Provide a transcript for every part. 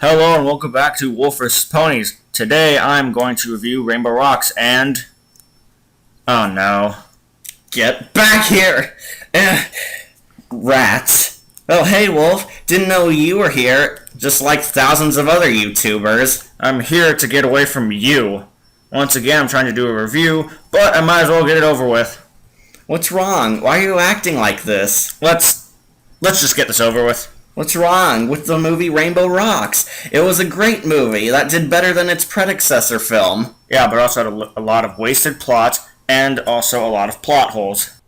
Hello and welcome back to Wolf vs. Ponies. Today I'm going to review Rainbow Rocks and... Oh no. Get back here! Rats. Oh hey Wolf, didn't know you were here, just like thousands of other YouTubers. I'm here to get away from you. Once again I'm trying to do a review, but I might as well get it over with. What's wrong? Why are you acting like this? Let's just get this over with. What's wrong with the movie Rainbow Rocks? It was a great movie that did better than its predecessor film. Yeah, but also had a lot of wasted plot and also a lot of plot holes.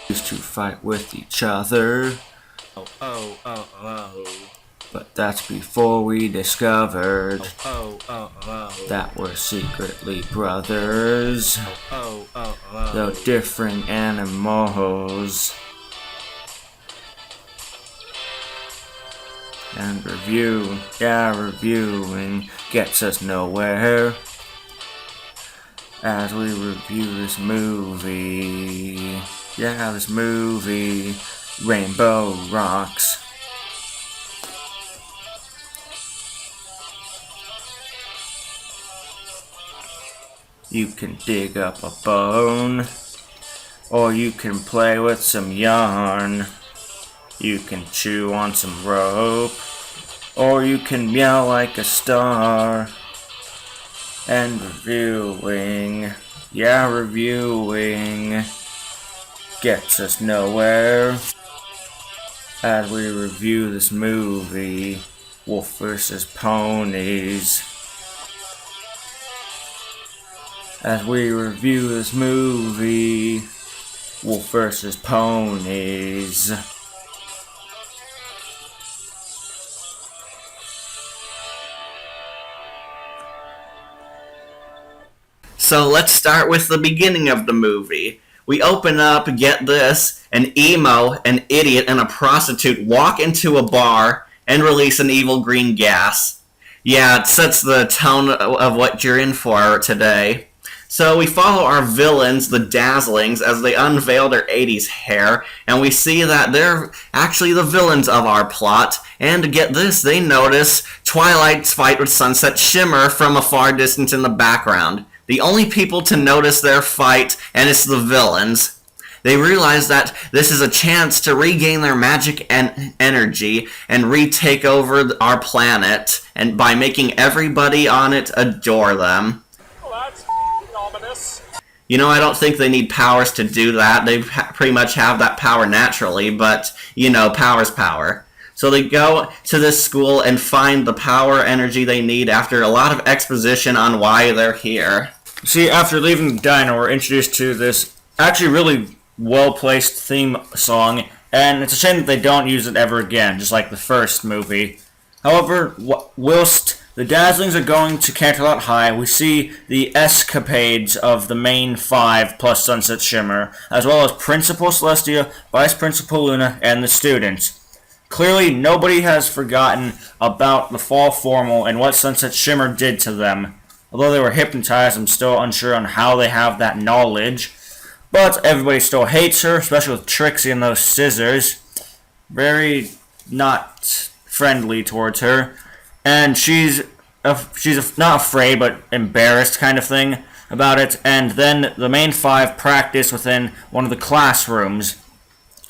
Used to fight with each other. But that's before we discovered that we're secretly brothers. Though different animals. And reviewing gets us nowhere. As we review this movie. This movie, Rainbow Rocks. You can dig up a bone, or you can play with some yarn. You can chew on some rope, or you can meow like a star. And reviewing gets us nowhere. As we review this movie, Wolf vs. Ponies. As we review this movie, Wolf vs. Ponies. So let's start with the beginning of the movie. We open up, get this, an emo, an idiot, and a prostitute walk into a bar and release an evil green gas. Yeah, it sets the tone of what you're in for today. So we follow our villains, the Dazzlings, as they unveil their 80s hair, and we see that they're actually the villains of our plot. And to get this, they notice Twilight's fight with Sunset Shimmer from a far distance in the background. The only people to notice their fight, and it's the villains. They realize that this is a chance to regain their magic and energy and retake over our planet, and by making everybody on it adore them. You know, I don't think they need powers to do that. They pretty much have that power naturally, but, you know, power's power. So they go to this school and find the power energy they need after a lot of exposition on why they're here. See, after leaving the diner, we're introduced to this actually really well-placed theme song, and it's a shame that they don't use it ever again, just like the first movie. However, whilst the Dazzlings are going to Canterlot High, we see the escapades of the main five plus Sunset Shimmer, as well as Principal Celestia, Vice Principal Luna, and the students. Clearly, nobody has forgotten about the fall formal and what Sunset Shimmer did to them. Although they were hypnotized, I'm still unsure on how they have that knowledge. But everybody still hates her, especially with Trixie and those scissors. Very not friendly towards her. And she's not afraid, but embarrassed kind of thing about it. And then the main five practice within one of the classrooms.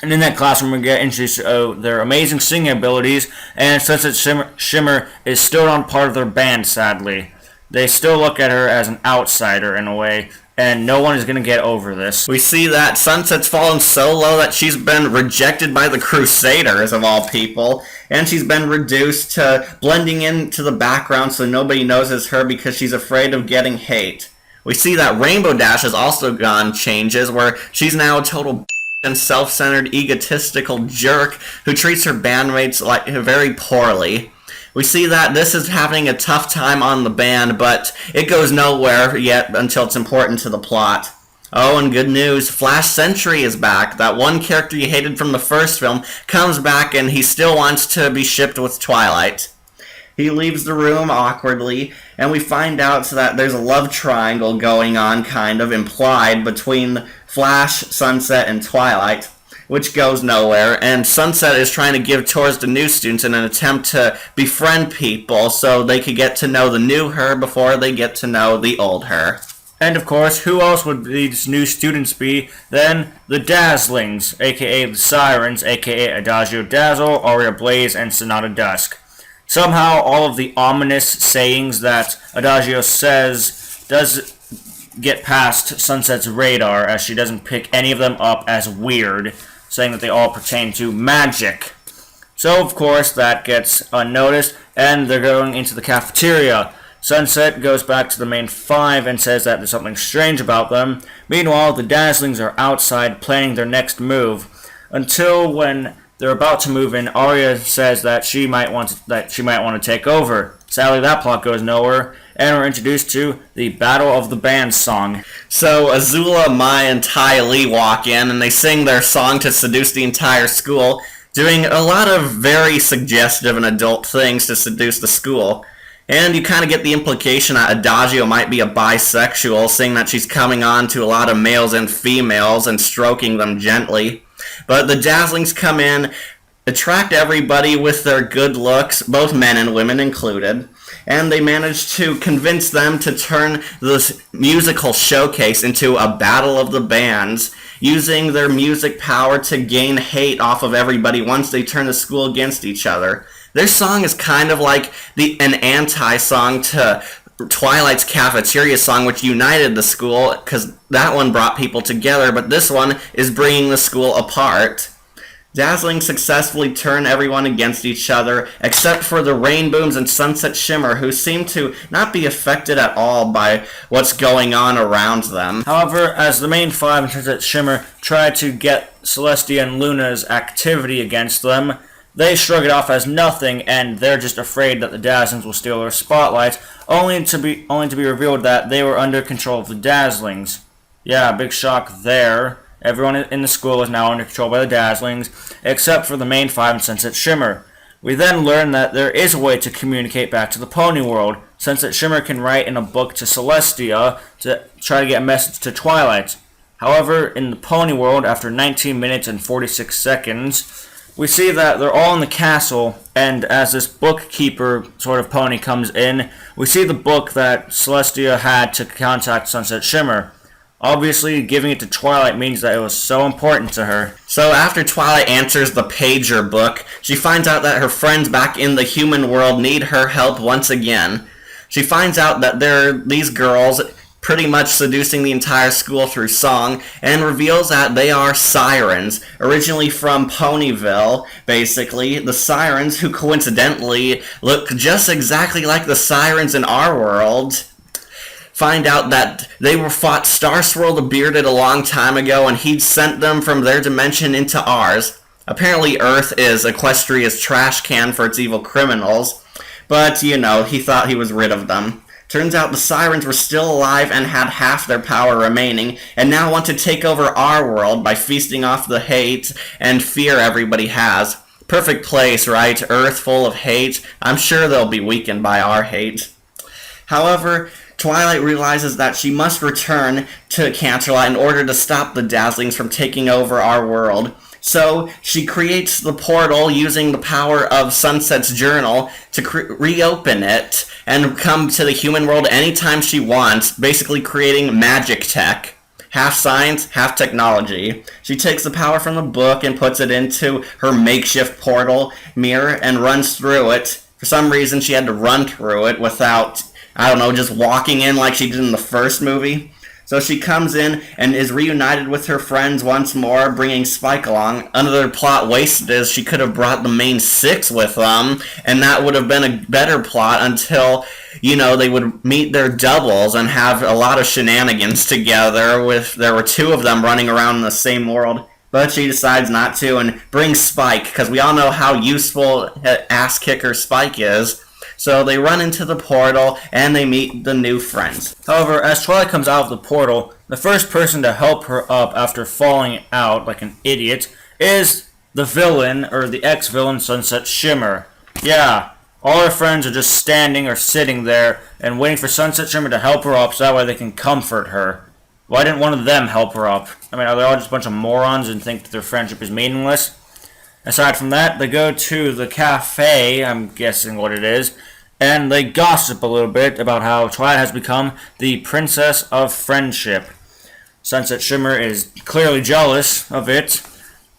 And in that classroom, we get introduced to their amazing singing abilities. And Sunset Shimmer is still not part of their band, sadly. They still look at her as an outsider in a way, and no one is going to get over this. We see that Sunset's fallen so low that she's been rejected by the Crusaders, of all people, and she's been reduced to blending into the background so nobody knows it's her because she's afraid of getting hate. We see that Rainbow Dash has also gone changes, where she's now a total and self-centered, egotistical jerk who treats her bandmates like very poorly. We see that this is having a tough time on the band, but it goes nowhere yet until it's important to the plot. Oh, and good news, Flash Sentry is back. That one character you hated from the first film comes back and he still wants to be shipped with Twilight. He leaves the room awkwardly, and we find out that there's a love triangle going on, kind of implied, between Flash, Sunset, and Twilight, which goes nowhere, and Sunset is trying to give tours to new students in an attempt to befriend people so they could get to know the new her before they get to know the old her. And of course, who else would these new students be than the Dazzlings, aka the Sirens, aka Adagio Dazzle, Aria Blaze, and Sonata Dusk. Somehow, all of the ominous sayings that Adagio says does get past Sunset's radar, as she doesn't pick any of them up as weird, saying that they all pertain to magic. So, of course, that gets unnoticed, and they're going into the cafeteria. Sunset goes back to the main five and says that there's something strange about them. Meanwhile, the Dazzlings are outside planning their next move, until when they're about to move in, Aria says that she might want to take over. Sadly, that plot goes nowhere, and we're introduced to the Battle of the Bands song. So Azula, Mai, and Ty Lee walk in, and they sing their song to seduce the entire school, doing a lot of very suggestive and adult things to seduce the school. And you kind of get the implication that Adagio might be a bisexual, seeing that she's coming on to a lot of males and females and stroking them gently. But the Dazzlings come in, attract everybody with their good looks, both men and women included, and they manage to convince them to turn this musical showcase into a battle of the bands, using their music power to gain hate off of everybody once they turn the school against each other. Their song is kind of like an anti-song to Twilight's Cafeteria song, which united the school, because that one brought people together, but this one is bringing the school apart. Dazzling successfully turn everyone against each other, except for the Rainbooms and Sunset Shimmer, who seem to not be affected at all by what's going on around them. However, as the main five and Sunset Shimmer try to get Celestia and Luna's activity against them, they shrug it off as nothing, and they're just afraid that the Dazzlings will steal their spotlight, only to be revealed that they were under control of the Dazzlings. Yeah, big shock there. Everyone in the school is now under control by the Dazzlings, except for the main five and Sunset Shimmer. We then learn that there is a way to communicate back to the Pony World. Sunset Shimmer can write in a book to Celestia to try to get a message to Twilight. However, in the Pony World, after 19 minutes and 46 seconds, we see that they're all in the castle, and as this bookkeeper sort of pony comes in, we see the book that Celestia had to contact Sunset Shimmer. Obviously, giving it to Twilight means that it was so important to her. So after Twilight answers the pager book, she finds out that her friends back in the human world need her help once again. She finds out that there are these girls pretty much seducing the entire school through song, and reveals that they are sirens, originally from Ponyville, basically. The sirens, who coincidentally look just exactly like the sirens in our world, find out that they were fought Star Swirl the Bearded a long time ago, and he'd sent them from their dimension into ours. Apparently Earth is Equestria's trash can for its evil criminals, but, you know, he thought he was rid of them. Turns out the sirens were still alive and had half their power remaining, and now want to take over our world by feasting off the hate and fear everybody has. Perfect place, right? Earth full of hate. I'm sure they'll be weakened by our hate. However, Twilight realizes that she must return to Canterlot in order to stop the Dazzlings from taking over our world. So she creates the portal using the power of Sunset's journal to reopen it and come to the human world anytime she wants, basically creating magic tech. Half science, half technology. She takes the power from the book and puts it into her makeshift portal mirror and runs through it. For some reason, she had to run through it without, I don't know, just walking in like she did in the first movie. So she comes in and is reunited with her friends once more, bringing Spike along. Another plot wasted is she could have brought the main six with them, and that would have been a better plot until, you know, they would meet their doubles and have a lot of shenanigans together. There were two of them running around in the same world. But she decides not to and brings Spike, because we all know how useful ass kicker Spike is. So they run into the portal, and they meet the new friends. However, as Twilight comes out of the portal, the first person to help her up after falling out like an idiot is the villain, or the ex-villain, Sunset Shimmer. Yeah, all her friends are just standing or sitting there and waiting for Sunset Shimmer to help her up so that way they can comfort her. Why didn't one of them help her up? I mean, are they all just a bunch of morons and think that their friendship is meaningless? Aside from that, they go to the cafe, I'm guessing what it is, and they gossip a little bit about how Twilight has become the princess of friendship. Sunset Shimmer is clearly jealous of it,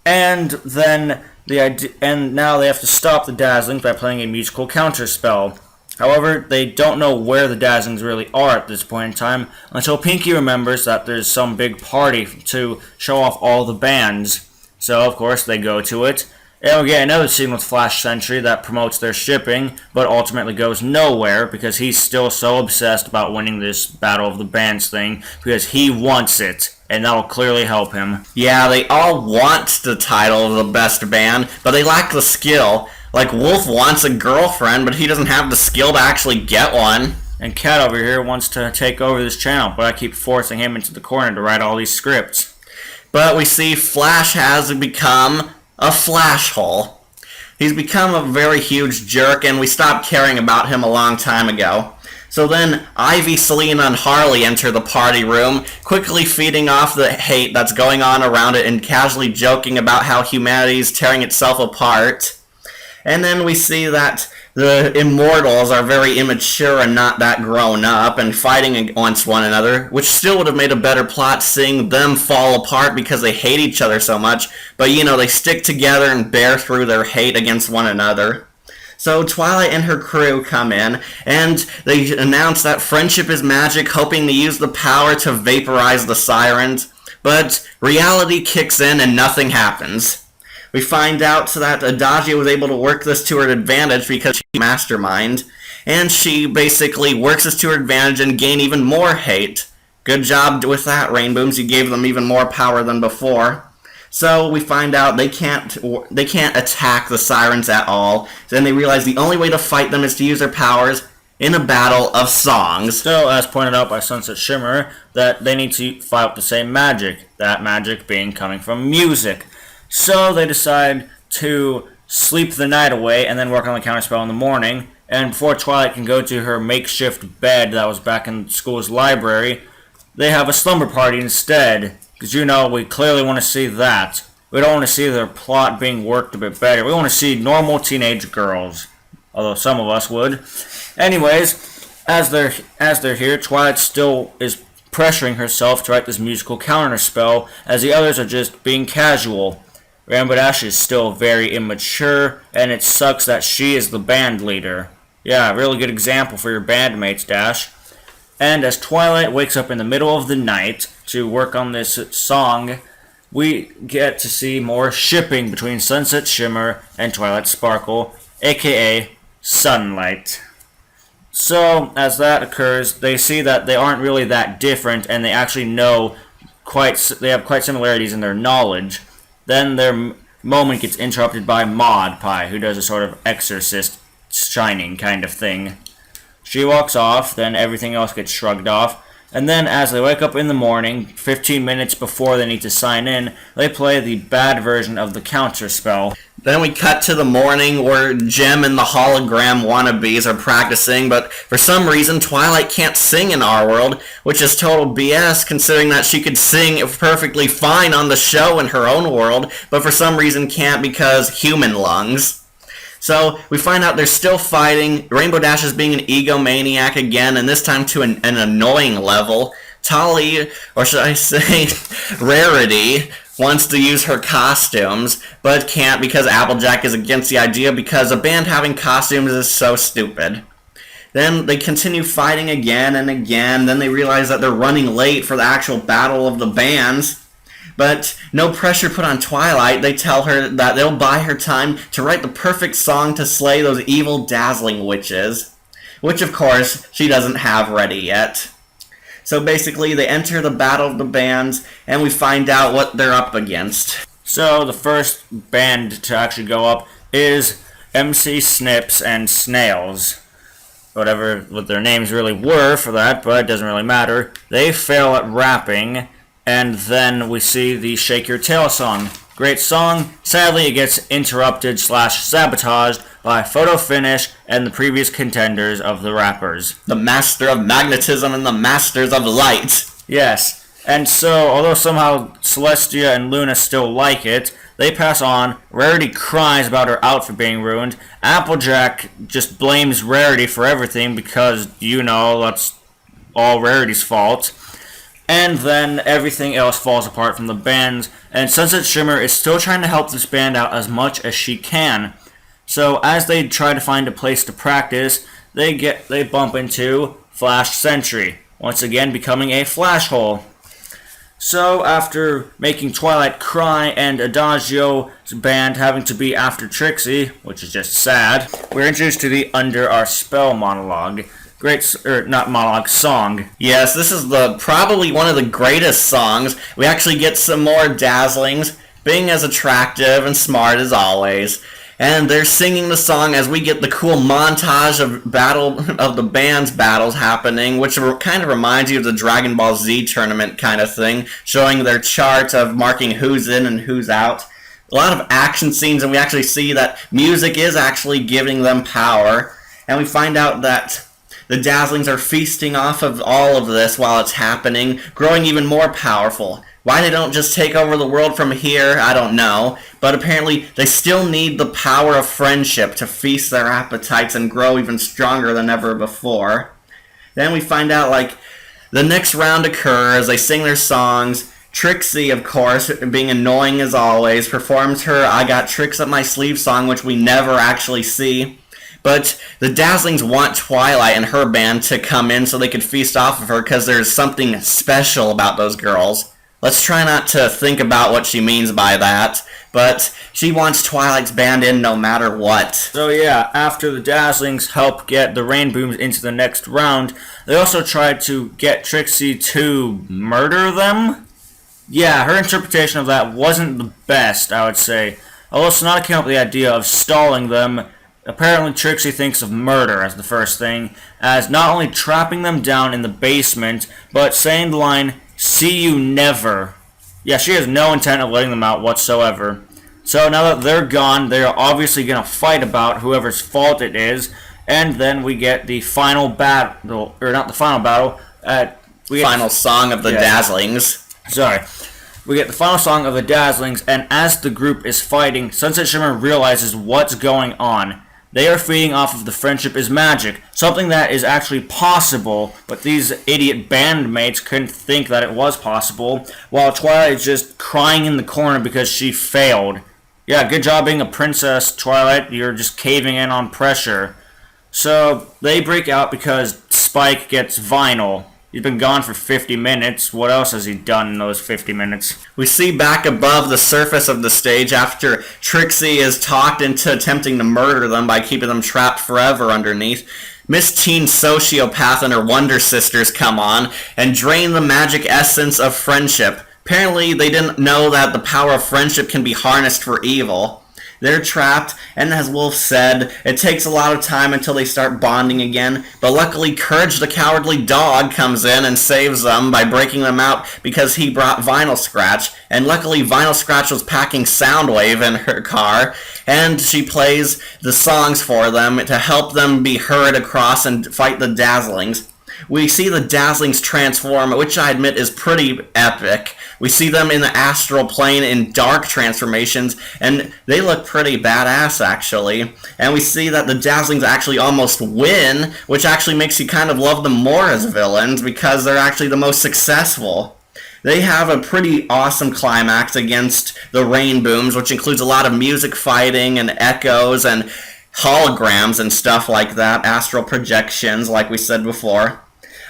and then now they have to stop the Dazzlings by playing a musical counterspell. However, they don't know where the Dazzlings really are at this point in time until Pinkie remembers that there's some big party to show off all the bands. So, of course, they go to it. And we get another scene with Flash Sentry that promotes their shipping, but ultimately goes nowhere because he's still so obsessed about winning this Battle of the Bands thing because he wants it, and that'll clearly help him. Yeah, they all want the title of the best band, but they lack the skill. Like, Wolf wants a girlfriend, but he doesn't have the skill to actually get one. And Cat over here wants to take over this channel, but I keep forcing him into the corner to write all these scripts. But we see Flash has become a flash hole. He's become a very huge jerk, and we stopped caring about him a long time ago. So then, Ivy, Selena, and Harley enter the party room, quickly feeding off the hate that's going on around it and casually joking about how humanity is tearing itself apart. And then we see that the Immortals are very immature and not that grown up and fighting against one another, which still would have made a better plot seeing them fall apart because they hate each other so much, but they stick together and bear through their hate against one another. So Twilight and her crew come in, and they announce that friendship is magic, hoping to use the power to vaporize the sirens, but reality kicks in and nothing happens. We find out that Adagio was able to work this to her advantage because she's a mastermind, and she basically works this to her advantage and gain even more hate. Good job with that, Rainbooms. You gave them even more power than before. So we find out they can't attack the sirens at all. Then they realize the only way to fight them is to use their powers in a battle of songs. So, as pointed out by Sunset Shimmer, that they need to fight with the same magic. That magic being coming from music. So they decide to sleep the night away and then work on the counterspell in the morning. And before Twilight can go to her makeshift bed that was back in school's library, they have a slumber party instead. Because we clearly want to see that. We don't want to see their plot being worked a bit better. We want to see normal teenage girls. Although some of us would. Anyways, as they're here, Twilight still is pressuring herself to write this musical counterspell, as the others are just being casual. Rainbow Dash is still very immature, and it sucks that she is the band leader. Yeah, really good example for your bandmates, Dash. And as Twilight wakes up in the middle of the night to work on this song, we get to see more shipping between Sunset Shimmer and Twilight Sparkle, aka Sunlight. So, as that occurs, they see that they aren't really that different, and they actually they have quite similarities in their knowledge. Then their moment gets interrupted by Maud Pie, who does a sort of exorcist shining kind of thing. She walks off, then everything else gets shrugged off, and then as they wake up in the morning, 15 minutes before they need to sign in, they play the bad version of the counterspell. Then we cut to the morning where Jem and the hologram wannabes are practicing, but for some reason Twilight can't sing in our world, which is total BS considering that she could sing perfectly fine on the show in her own world, but for some reason can't because human lungs. So we find out they're still fighting. Rainbow Dash is being an egomaniac again, and this time to an annoying level. Tali, or should I say Rarity, wants to use her costumes, but can't because Applejack is against the idea because a band having costumes is so stupid. Then they continue fighting again and again. Then they realize that they're running late for the actual battle of the bands. But no pressure put on Twilight. They tell her that they'll buy her time to write the perfect song to slay those evil dazzling witches. Which, of course, she doesn't have ready yet. So basically, they enter the battle of the bands, and we find out what they're up against. So the first band to actually go up is MC Snips and Snails. What their names really were for that, but it doesn't really matter. They fail at rapping, and then we see the Shake Your Tail song. Great song. Sadly, it gets interrupted / sabotaged by Photo Finish and the previous contenders of the rappers. The Master of Magnetism and the Masters of Light. Yes. And so, although somehow Celestia and Luna still like it, they pass on. Rarity cries about her outfit being ruined. Applejack just blames Rarity for everything because, that's all Rarity's fault. And then everything else falls apart from the band, and Sunset Shimmer is still trying to help this band out as much as she can. So as they try to find a place to practice, they bump into Flash Sentry, once again becoming a flash hole. So after making Twilight cry and Adagio's band having to be after Trixie, which is just sad, we're introduced to the Under Our Spell monologue. Not monologue, song. Yes, this is probably one of the greatest songs. We actually get some more Dazzlings, being as attractive and smart as always. And they're singing the song as we get the cool montage of the band's battles happening, which kind of reminds you of the Dragon Ball Z tournament kind of thing, showing their chart of marking who's in and who's out. A lot of action scenes, and we actually see that music is actually giving them power. And we find out that the Dazzlings are feasting off of all of this while it's happening, growing even more powerful. Why they don't just take over the world from here, I don't know. But apparently they still need the power of friendship to feast their appetites and grow even stronger than ever before. Then we find out, the next round occurs, they sing their songs. Trixie, of course, being annoying as always, performs her I Got Tricks Up My Sleeve song, which we never actually see. But the Dazzlings want Twilight and her band to come in so they could feast off of her because there's something special about those girls. Let's try not to think about what she means by that, but she wants Twilight's band in no matter what. So yeah, after the Dazzlings help get the Rainbooms into the next round, they also tried to get Trixie to murder them? Yeah, her interpretation of that wasn't the best, I would say. Although Sonata came up with the idea of stalling them, apparently Trixie thinks of murder as the first thing, as not only trapping them down in the basement, but saying the line, "See you never." Yeah, she has no intent of letting them out whatsoever. So now that they're gone, they are obviously going to fight about whoever's fault it is, and then we get the final battle, or not the final battle, final song of the Dazzlings. Sorry. We get the final song of the Dazzlings, and as the group is fighting, Sunset Shimmer realizes what's going on. They are feeding off of the friendship is magic, something that is actually possible, but these idiot bandmates couldn't think that it was possible, while Twilight is just crying in the corner because she failed. Yeah, good job being a princess, Twilight. You're just caving in on pressure. So they break out because Spike gets Vinyl. He's been gone for 50 minutes. What else has he done in those 50 minutes? We see back above the surface of the stage after Trixie is talked into attempting to murder them by keeping them trapped forever underneath. Miss Teen Sociopath and her Wonder Sisters come on and drain the magic essence of friendship. Apparently, they didn't know that the power of friendship can be harnessed for evil. They're trapped, and as Wolf said, it takes a lot of time until they start bonding again, but luckily Courage the Cowardly Dog comes in and saves them by breaking them out because he brought Vinyl Scratch, and luckily Vinyl Scratch was packing Soundwave in her car, and she plays the songs for them to help them be heard across and fight the Dazzlings. We see the Dazzlings transform, which I admit is pretty epic. We see them in the astral plane in dark transformations, and they look pretty badass, actually. And we see that the Dazzlings actually almost win, which actually makes you kind of love them more as villains, because they're actually the most successful. They have a pretty awesome climax against the Rainbooms, which includes a lot of music fighting and echoes and holograms and stuff like that, astral projections, like we said before,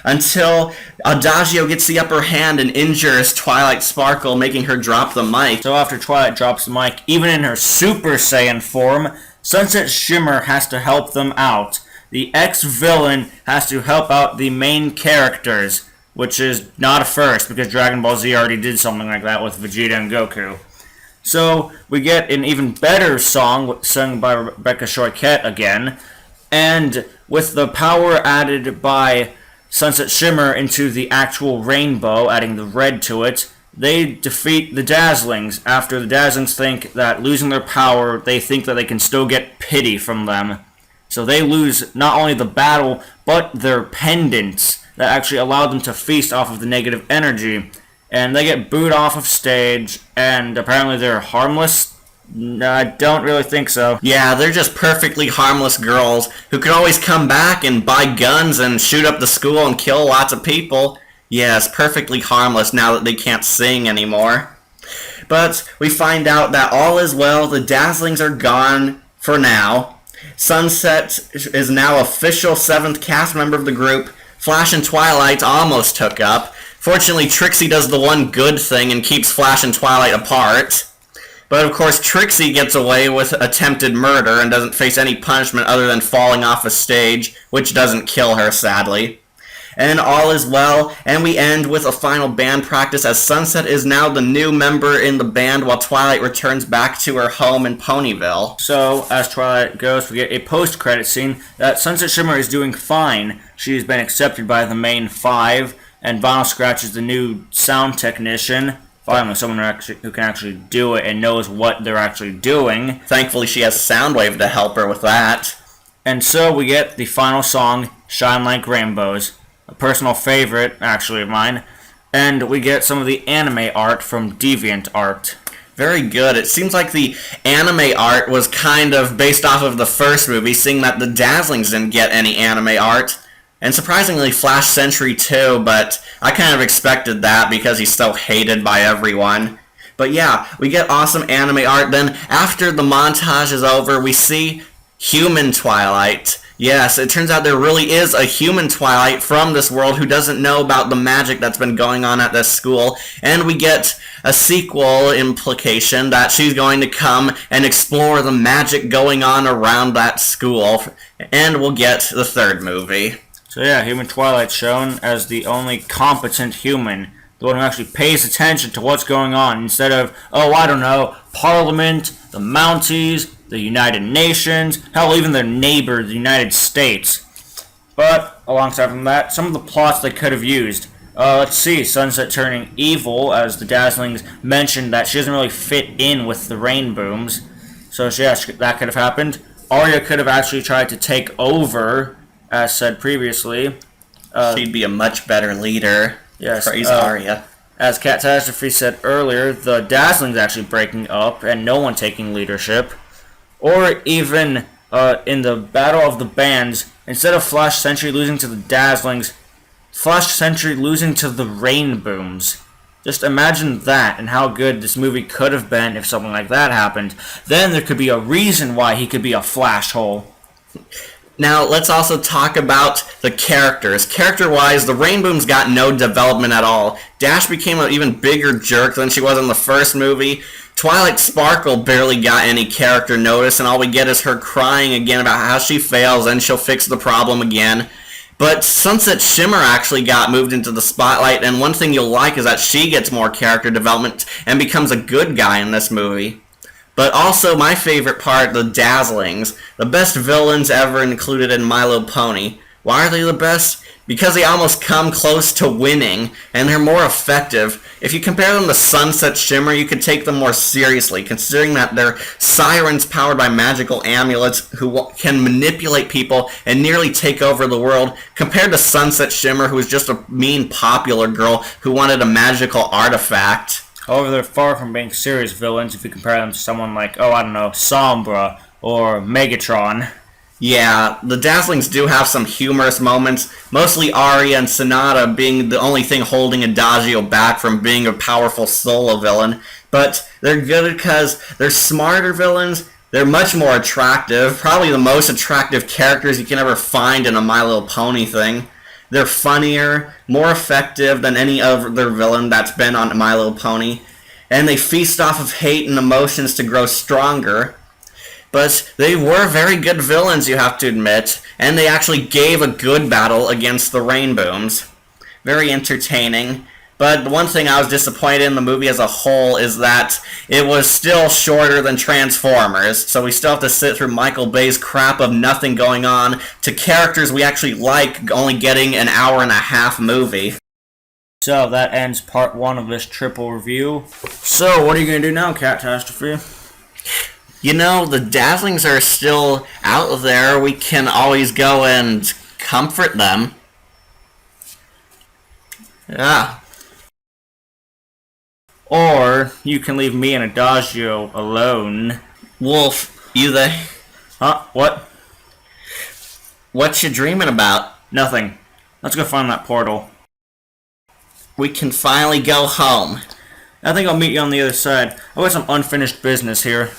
until Adagio gets the upper hand and injures Twilight Sparkle, making her drop the mic. So after Twilight drops the mic, even in her Super Saiyan form, Sunset Shimmer has to help them out. The ex-villain has to help out the main characters, which is not a first, because Dragon Ball Z already did something like that with Vegeta and Goku. So we get an even better song sung by Rebecca Choquette again, and with the power added by Sunset Shimmer into the actual rainbow, adding the red to it, they defeat the Dazzlings. After the Dazzlings think that losing their power, they think that they can still get pity from them. So they lose not only the battle, but their pendants that actually allow them to feast off of the negative energy. and they get booed off of stage, and apparently they're harmless. No, I don't really think so. Yeah, they're just perfectly harmless girls who could always come back and buy guns and shoot up the school and kill lots of people. Yes, perfectly harmless now that they can't sing anymore. But we find out that all is well, the Dazzlings are gone for now. Sunset is now official 7th cast member of the group. Flash and Twilight almost took up. Fortunately, Trixie does the one good thing and keeps Flash and Twilight apart. But of course, Trixie gets away with attempted murder and doesn't face any punishment other than falling off a stage, which doesn't kill her, sadly. And all is well, and we end with a final band practice as Sunset is now the new member in the band while Twilight returns back to her home in Ponyville. So, as Twilight goes, we get a post-credit scene that Sunset Shimmer is doing fine. She's been accepted by the main 5, and Vinyl Scratch is the new sound technician. Finally, someone who can actually do it and knows what they're actually doing. Thankfully, she has Soundwave to help her with that. And so we get the final song, Shine Like Rainbows, a personal favorite, actually, of mine. And we get some of the anime art from DeviantArt. Very good. It seems like the anime art was kind of based off of the first movie, seeing that the Dazzlings didn't get any anime art. And surprisingly, Flash Sentry too, but I kind of expected that because he's so hated by everyone. But yeah, we get awesome anime art. Then after the montage is over, we see human Twilight. Yes, it turns out there really is a human Twilight from this world who doesn't know about the magic that's been going on at this school. And we get a sequel implication that she's going to come and explore the magic going on around that school. And we'll get the third movie. So yeah, human Twilight's shown as the only competent human, the one who actually pays attention to what's going on, instead of, oh, I don't know, Parliament, the Mounties, the United Nations, hell, even their neighbor, the United States. But, alongside from that, some of the plots they could have used. Let's see, Sunset turning evil, as the Dazzlings mentioned that she doesn't really fit in with the Rainbooms. So yeah, that could have happened. Arya could have actually tried to take over, as said previously. She'd be a much better leader. Yes. Praise Arya. As CatTazTrophy said earlier, the Dazzlings actually breaking up and no one taking leadership. Or even in the Battle of the Bands, instead of Flash Sentry losing to the Dazzlings, Flash Sentry losing to the Rainbooms. Just imagine that and how good this movie could have been if something like that happened. Then there could be a reason why he could be a flash hole. Now, let's also talk about the characters. Character-wise, the Rainbooms got no development at all. Dash became an even bigger jerk than she was in the first movie. Twilight Sparkle barely got any character notice, and all we get is her crying again about how she fails and she'll fix the problem again. But Sunset Shimmer actually got moved into the spotlight, and one thing you'll like is that she gets more character development and becomes a good guy in this movie. But also, my favorite part, the Dazzlings. The best villains ever included in My Little Pony. Why are they the best? Because they almost come close to winning, and they're more effective. If you compare them to Sunset Shimmer, you could take them more seriously, considering that they're sirens powered by magical amulets who can manipulate people and nearly take over the world, compared to Sunset Shimmer, who is just a mean popular girl who wanted a magical artifact. However, they're far from being serious villains if you compare them to someone like, oh, I don't know, Sombra or Megatron. Yeah, the Dazzlings do have some humorous moments, mostly Arya and Sonata being the only thing holding Adagio back from being a powerful solo villain, but they're good because they're smarter villains, they're much more attractive, probably the most attractive characters you can ever find in a My Little Pony thing. They're funnier, more effective than any other villain that's been on My Little Pony, and they feast off of hate and emotions to grow stronger. But they were very good villains, you have to admit, and they actually gave a good battle against the Rainbooms. Very entertaining. But the one thing I was disappointed in the movie as a whole is that it was still shorter than Transformers, so we still have to sit through Michael Bay's crap of nothing going on to characters we actually like only getting an hour-and-a-half movie. So that ends part 1 of this triple review. So what are you going to do now, CatTazTrophy? You know, the Dazzlings are still out there. We can always go and comfort them. Yeah. Or you can leave me and Adagio alone. Wolf, you there? Huh? What? What you dreaming about? Nothing. Let's go find that portal. We can finally go home. I think I'll meet you on the other side. I've got some unfinished business here.